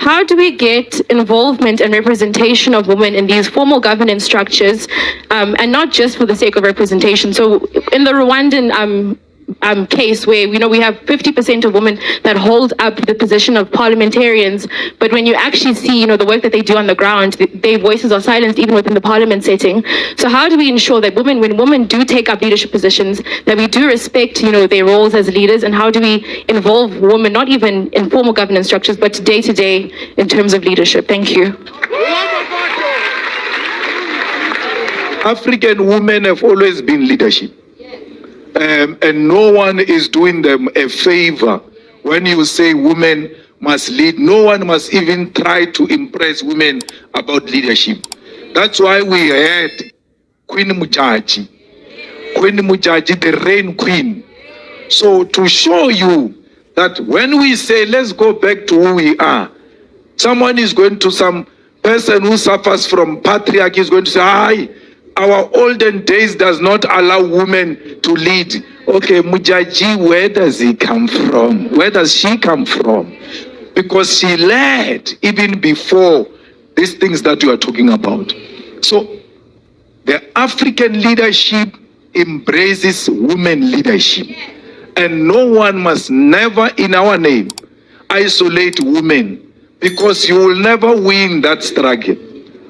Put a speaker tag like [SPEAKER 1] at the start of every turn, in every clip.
[SPEAKER 1] how do we get involvement and representation of women in these formal governance structures, and not just for the sake of representation? So in the Rwandan case where we have 50% of women that hold up the position of parliamentarians, but when you actually see the work that they do on the ground, their voices are silenced even within the parliament setting. So how do we ensure that when women do take up leadership positions, that we do respect their roles as leaders, and how do we involve women not even in formal governance structures but day to day in terms of leadership? Thank you.
[SPEAKER 2] African women have always been leadership. And no one is doing them a favor when you say women must lead. No one must even try to impress women about leadership. That's why we had Queen Mujaji, the reign queen. So to show you that when we say let's go back to who we are, someone is going to, some person who suffers from patriarchy is going to say, hi, our olden days does not allow women to lead. Okay, Mujaji, where does he come from? Where does she come from? Because she led even before these things that you are talking about. So the African leadership embraces women leadership. And no one must never in our name isolate women, because you will never win that struggle.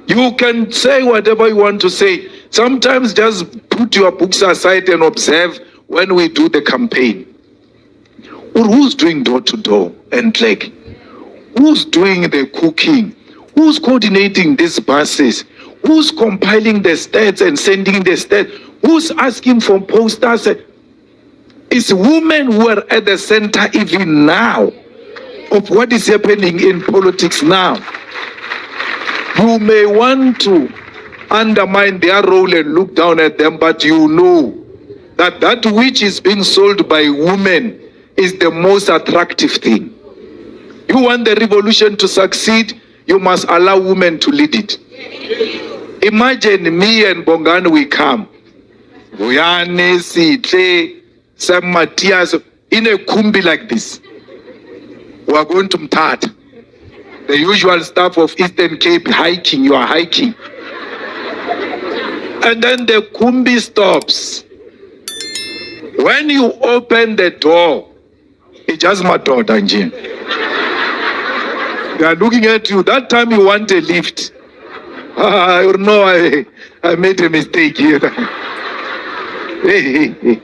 [SPEAKER 2] You can say whatever you want to say. Sometimes just put your books aside and observe when we do the campaign. Or who's doing door to door and like? Who's doing the cooking? Who's coordinating these buses? Who's compiling the stats and sending the stats? Who's asking for posters? It's women who are at the center even now of what is happening in politics now. You may want to undermine their role and look down at them, but you know that that which is being sold by women is the most attractive thing. You want the revolution to succeed, you must allow women to lead it. Imagine me and Bongani, we come. Vuyane, Sitle, Sam Matthias, in a kumbi like this. We are going to Mtata. The usual stuff of Eastern Cape, hiking, you are hiking. And then the kumbi stops. When you open the door, it's just my door, Danjin. They are looking at you. That time you want a lift. I know I made a mistake here. Hey.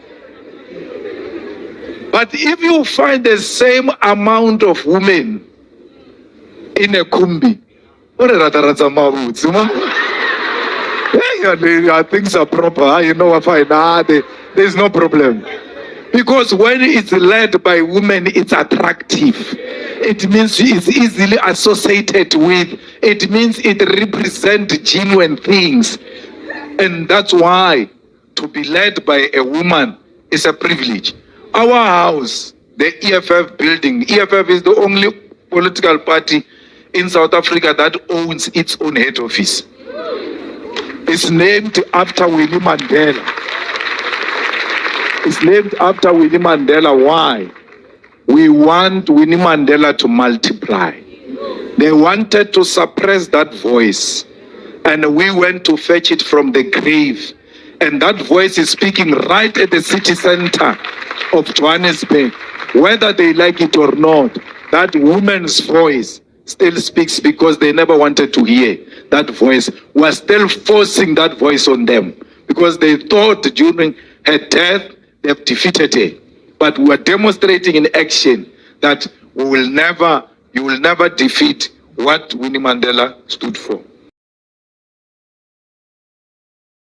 [SPEAKER 2] But if you find the same amount of women in a kumbi, things are proper. You know, there's no problem. Because when it's led by women, it's attractive. It means it's easily associated with. It means it represents genuine things. And that's why to be led by a woman is a privilege. Our house, the EFF building, EFF is the only political party in South Africa that owns its own head office. It's named after Winnie Mandela. It's named after Winnie Mandela. Why? We want Winnie Mandela to multiply. They wanted to suppress that voice. And we went to fetch it from the grave. And that voice is speaking right at the city center of Johannesburg. Whether they like it or not, that woman's voice still speaks, because they never wanted to hear that voice. We're still forcing that voice on them because they thought during her death they've defeated her. But we're demonstrating in action that you will never defeat what Winnie Mandela stood for.